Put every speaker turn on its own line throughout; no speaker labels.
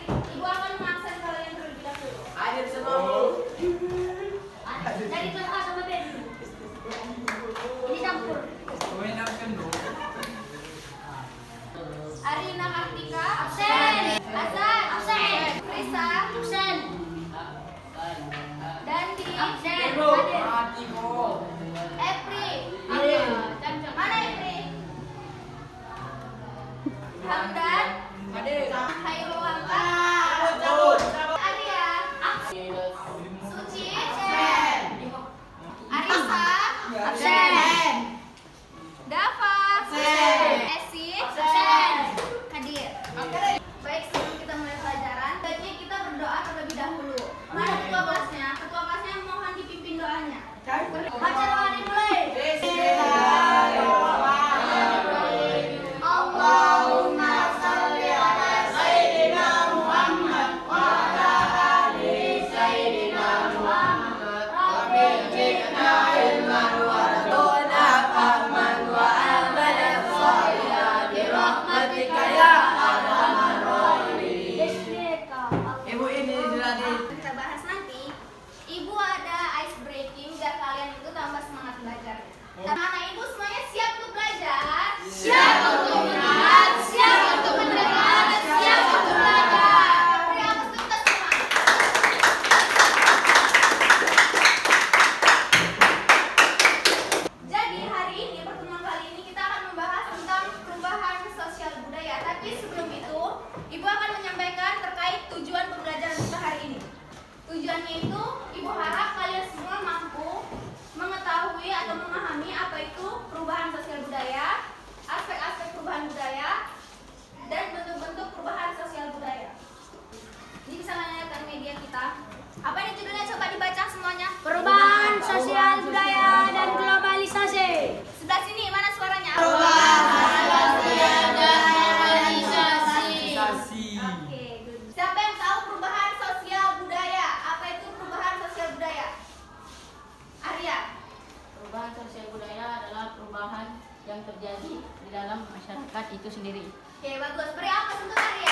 Ibu akan mengaksen kalian terlebih dahulu.
Hadir semua.
Dari kelas sama Ben. Ini campur. Arina Kartika absen. Azan absen. Risa absen. Dandi absen. Epri hadir. Mana Epri? Hamdan hadir. Hairul Hamka. Arya absen. Suci absen. Arisa absen. Dava absen. Esi absen. Hadir. Baik, sebelum kita mulai pelajaran, baiknya kita berdoa terlebih dahulu. Mana ketua kelasnya? Ketua kelasnya mohon dipimpin doanya. Baca doa dimulai. Allahumma shalli ala sayyidina Muhammad wa ala ali sayyidina Muhammad. Rabbi zidna ilman warzuqna fahman wa amala shalihan bi rahmatika ya arhamar rahimin.
Ibu ini sudah di
Kita bahas nanti. Ibu ada ice breaking biar kalian itu tambah semangat belajar. Anak ibu semuanya siap untuk belajar? Siap untuk belajar, siap untuk mendengar, siap untuk belajar. Beri aplaus untuk kita semua. Jadi hari ini, pertemuan kali ini kita akan membahas tentang perubahan sosial budaya. Tapi sebelum itu, Ibu akan menyampaikan terkait tujuan pembelajaran kita hari ini. Tujuannya itu, Ibu harap kalian semua mampu mengetahui atau memahami apa itu perubahan sosial budaya, aspek-aspek perubahan budaya, dan bentuk-bentuk perubahan sosial budaya. Ini bisa melihat media kita. Apa ini judulnya? Coba dibaca semuanya.
Perubahan sosial budaya dan globalisasi.
Sebelah sini, mana suaranya? Oke, good. Siapa yang tahu perubahan sosial budaya? Apa itu perubahan sosial budaya? Arya.
Perubahan sosial budaya adalah perubahan yang terjadi di dalam masyarakat itu sendiri.
Oke, bagus. Beri aplaus untuk Arya.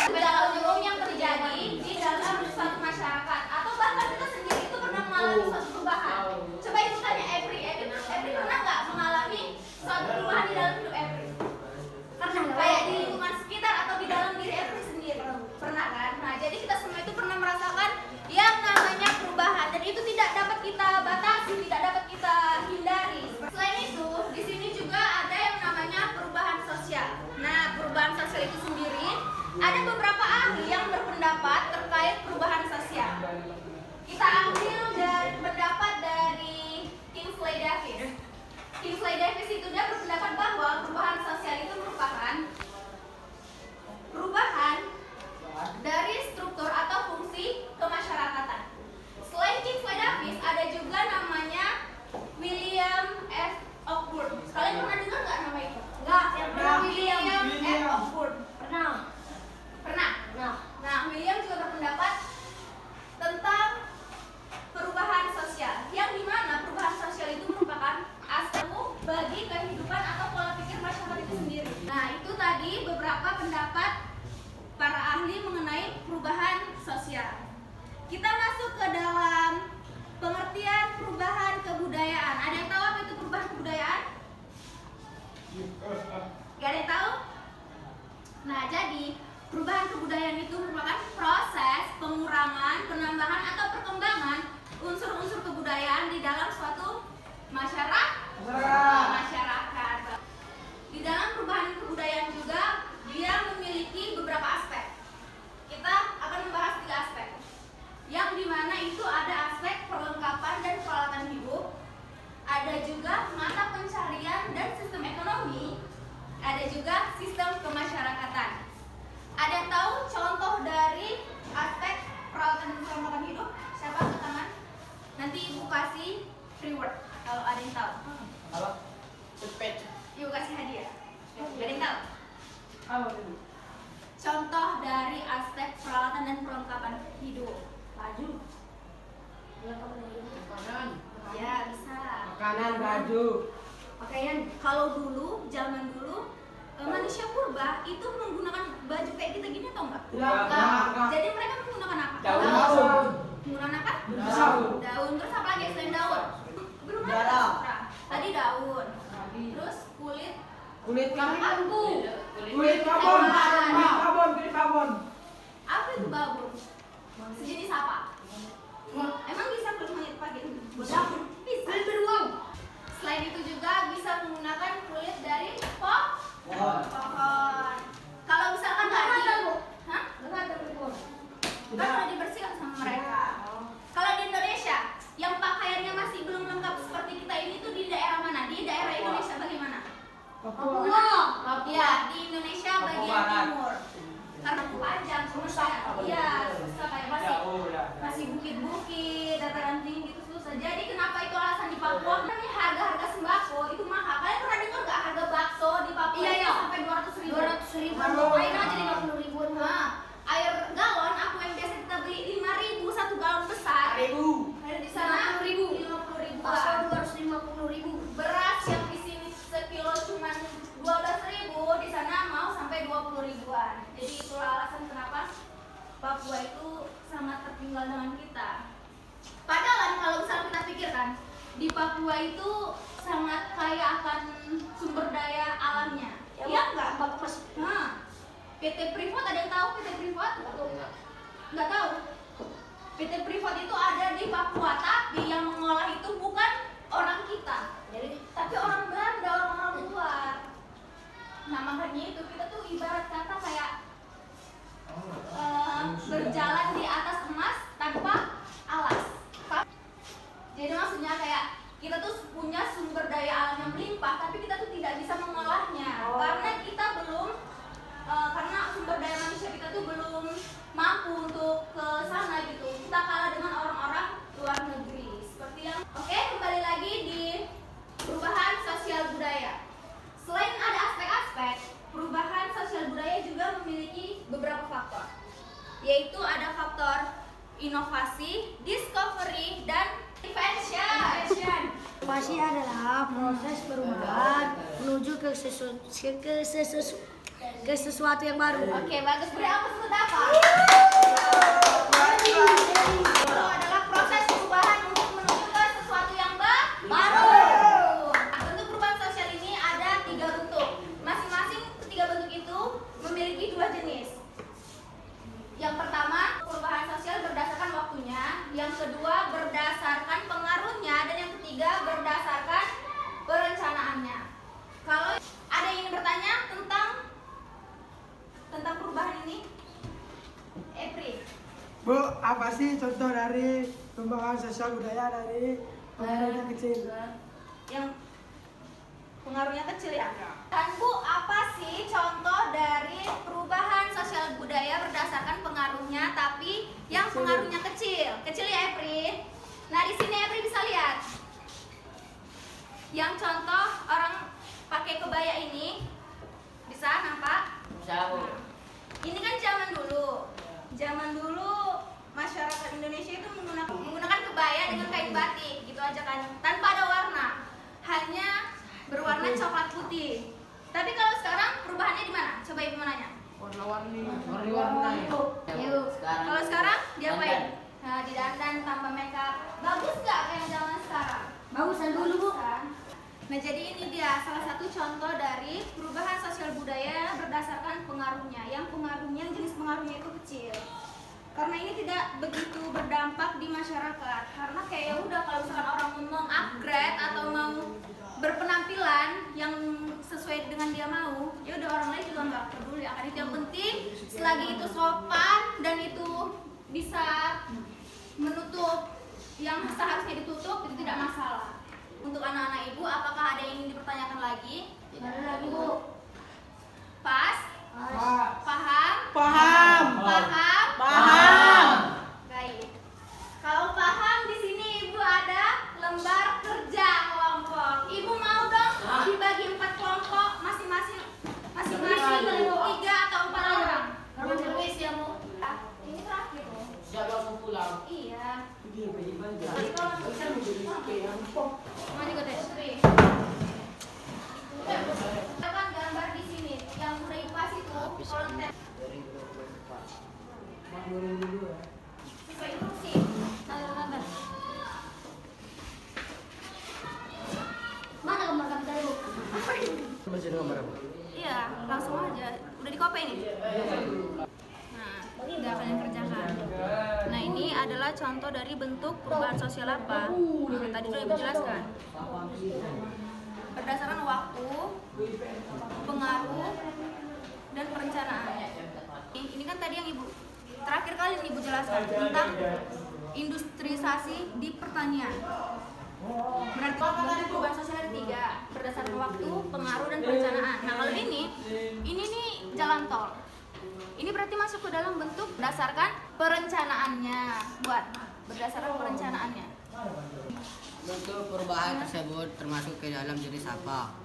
Segala umum yang terjadi di dalam suatu masyarakat atau bahkan kita sendiri itu pernah mengalami suatu perubahan. Coba ibu tanya Epri. Epri pernah nggak mengalami suatu perubahan di dalam hidup Epri? Pernah. Kayak di lingkungan sekitar atau di dalam diri Epri sendiri? Pernah kan? Nah, jadi kita semua itu pernah merasakan yang namanya perubahan dan itu tidak dapat kita batasi, tidak dapat kita hindari. Selain itu, di sini juga ada yang namanya perubahan sosial. Nah, perubahan sosial itu sendiri ada beberapa ahli yang berpendapat terkait perubahan sosial. Kita ambil dari pendapat dari Kingsley Davis. Kingsley Davis itu dia berpendapat bahwa perubahan sosial itu merupakan perubahan dari struktur atau fungsi kemasyarakatan. Selain Kingsley Davis, ada juga namanya William F. Cockburn. Kalian pernah dengar nggak nama itu?
Enggak,
William F. Cockburn.
pernah.
Pernah? Nah, William juga berpendapat tentang perubahan sosial, yang dimana perubahan sosial itu merupakan aspek bagi kehidupan atau pola pikir masyarakat itu sendiri. Nah, itu tadi beberapa pendapat para ahli mengenai perubahan sosial. Kita masuk ke dalam pengertian perubahan kebudayaan. Ada yang tahu apa itu perubahan kebudayaan? Gak ada yang tahu? Nah, jadi perubahan kebudayaan itu merupakan proses pengurangan, penambahan atau perkembangan unsur-unsur kebudayaan di dalam suatu masyarakat. Di dalam perubahan kebudayaan juga dia memiliki beberapa aspek. Kita akan membahas 3 aspek. Yang dimana itu ada aspek perlengkapan dan peralatan hidup, ada juga mata pencarian dan sistem ekonomi, ada juga sistem kemasyarakatan. Ada yang tahu contoh dari aspek peralatan dan perlengkapan hidup? Siapa angkat tangan? Nanti ibu kasih free word kalau ada yang tahu.
Halo. Cepet.
Ibu kasih hadiah. Ada yang tahu?
Halo ibu.
Contoh dari aspek peralatan dan perlengkapan hidup. Baju.
Makanan.
Ya, bisa.
Makanan, baju.
Pakaian. Kalau dulu, zaman dulu manusia purba itu menggunakan baju kayak kita gini atau enggak?
Enggak.
Jadi mereka menggunakan apa?
Daun.
Menggunakan apa?
Daun.
Daun. Terus apa lagi selain daun? Belum ada.
Darah.
Sutra. Tadi daun. Terus kulit
Kulit
bambu.
Kulit babon. Kulit babon.
Apa itu babon? Sejenis apa? Emang bisa kulit monyet pakai bisa? Bisa. Selain itu juga bisa menggunakan kulit dari pohon. Kalau misalkan tadi, hah? Kan udah dibersihkan sama mereka. Kalau di Indonesia, yang pakaiannya masih belum lengkap seperti kita ini tuh di daerah mana? Di daerah Indonesia bagaimana? Ya, di Indonesia bagian timur. Karena panjang, susah. Iya, susah kayak masih bukit-bukit, dataran tinggi itu susah. Jadi kenapa itu alasan di Papua? Karena harga-harga sembako itu mahal. Kalian pernah dengar nggak harga bakso di Papua itu sampai 200.000? Air aja 50.000. Nah, air galon aku yang biasa kita beli 5.000 satu galon besar. Ada di sana 50.000. Beras yang di sini sekilo cuma 12.000, di sana mau sampai 20.000-an. Jadi itulah alasan kenapa Papua itu sangat tertinggal dengan kita. Padahal kalau misalnya kita pikirkan, di Papua itu sangat kaya akan sumber daya alamnya. Iya enggak? Nah, PT Freeport ada yang tahu PT Freeport? Enggak tahu. PT Freeport itu ada di Papua, tapi yang mengolah itu bukan orang kita, tapi orang Belanda, orang-orang luar. Nah makanya itu kita tuh ibarat kata kayak berjalan di atas emas tanpa alas. Jadi maksudnya kayak kita tuh punya sumber daya alam yang melimpah, tapi kita tuh tidak bisa mengolahnya karena kita belum karena sumber daya manusia kita tuh belum mampu untuk ke sana gitu. Kita kalah dengan orang-orang luar negeri. Seperti yang kembali lagi di perubahan sosial budaya. Selain ada aspek-aspek, perubahan sosial budaya juga memiliki beberapa faktor. Yaitu ada faktor inovasi, discovery, dan invention.
Inovasi adalah proses perubahan menuju ke sesuatu yang baru.
Oke, bagus. Beri apa sebut apa? Itu adalah proses perubahan untuk menuju ke sesuatu yang baru. Bentuk perubahan sosial ini ada 3 bentuk. Masing-masing ketiga bentuk itu memiliki 2 jenis. Yang pertama, perubahan sosial berdasarkan waktunya. Yang kedua, berdasarkan pengaruhnya. Dan yang ketiga, berdasarkan perencanaannya. Kalau ada yang ingin bertanya tentang perubahan ini, Epri.
Bu, apa sih contoh dari perubahan sosial budaya dari pengaruhnya kecil?
Yang pengaruhnya kecil ya? Dan Bu, apa sih contoh dari perubahan sosial budaya berdasarkan pengaruhnya tapi yang pengaruhnya kecil? Kecil ya Epri? Nah di sini Epri bisa lihat. Yang contoh orang pakai kebaya ini, bisa nampak? Ini kan zaman dulu. Zaman dulu masyarakat Indonesia itu menggunakan kebaya dengan kain batik gitu aja kan, tanpa ada warna, hanya berwarna coklat putih. Tapi kalau sekarang perubahannya di mana? Coba ibu mau nanya.
Warna-warni.
Kalau sekarang diapain? Nah, didandan tanpa makeup. Bagus nggak kayak zaman sekarang?
Bagusan dulu, Bu.
Kan? Nah jadi ini dia salah satu contoh dari perubahan sosial budaya berdasarkan pengaruhnya. Yang pengaruhnya, jenis pengaruhnya itu kecil. Karena ini tidak begitu berdampak di masyarakat. Karena kayak ya udah kalau misalkan orang mau upgrade atau mau berpenampilan yang sesuai dengan dia mau, ya udah orang lain juga nggak peduli akan itu. Yang penting selagi itu sopan dan itu bisa menutup yang seharusnya ditutup, itu tidak masalah. Untuk anak-anak ibu, apakah ada yang ingin dipertanyakan lagi?
Ada lagi, Bu.
Pas? Paham?
Paham.
Paham?
Paham.
Baik. Kalau paham, di sini ibu ada lembar kerja kelompok. Ibu mau dong dibagi 4 kelompok, masing-masing 3 atau 4 orang.
Tulis ya, Bu.
Ini terakhir loh.
Siap langsung pulang.
Iya.
Jadi
Mau juga tes. Depan gambar Iya, langsung aja. Udah di copy nih. Nah, nggak kalian kerjakan. Nah, ini adalah contoh dari bentuk perubahan sosial apa? Nah, tadi udah ibu jelaskan. Berdasarkan waktu, pengaruh, dan perencanaan. Ini kan tadi yang ibu terakhir kali nih ibu jelaskan tentang industrialisasi di pertanian. Berarti bentuk perubahan sosial ada 3 berdasarkan waktu, pengaruh, dan perencanaan. Nah kalau ini nih jalan tol. Ini berarti masuk ke dalam bentuk berdasarkan perencanaannya, berdasarkan perencanaannya.
Bentuk perubahan tersebut termasuk ke dalam jenis apa?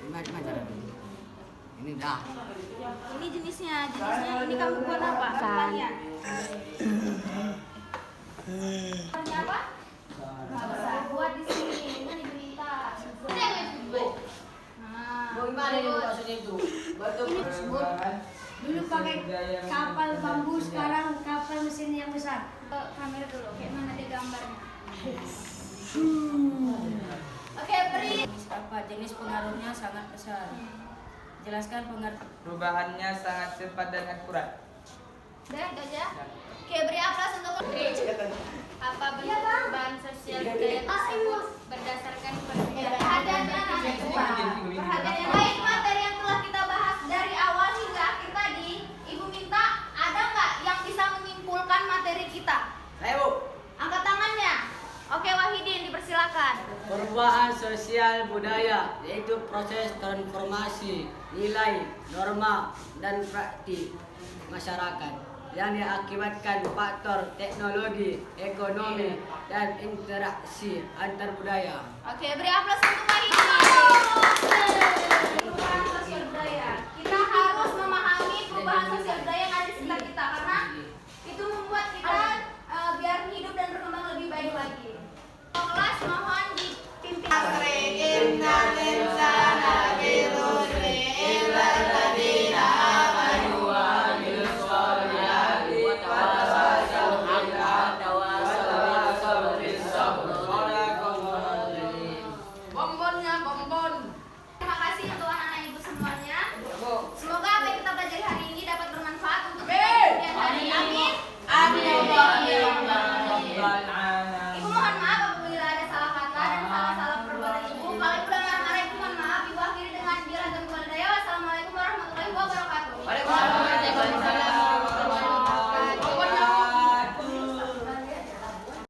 Macam ini dah.
Ini jenisnya ini kamu buat apa? Pertanian. Pertanian apa? Buat di sini, ini kan ibu minta. Ini yang ibu buat. Nah,
Bagaimana itu maksudnya itu? Bentuk tersebut
Dulu pakai kapal bambu, sekarang kapal mesin yang besar.
ke kamera dulu, kayak mana dia gambarnya. Oke, beri.
Apa jenis pengaruhnya sangat besar? Jelaskan pengaruh.
Perubahannya sangat cepat dan akurat.
Udah, itu aja. Oke, beri aplaus untuk apa bentuk perubahan sosial budaya tersebut berdasarkan perhatian perhatian baik materi yang telah kita bahas dari awal hingga akhir tadi. Ibu minta ada nggak yang bisa menyimpulkan materi kita?
Ayo, Bu.
Angkat tangannya. Oke, Wahidin, dipersilakan.
Perubahan sosial budaya yaitu proses transformasi nilai, norma, dan praktik masyarakat yang diakibatkan faktor teknologi, ekonomi, dan interaksi antar budaya.
Oke, beri aplaus untuk Wahidin.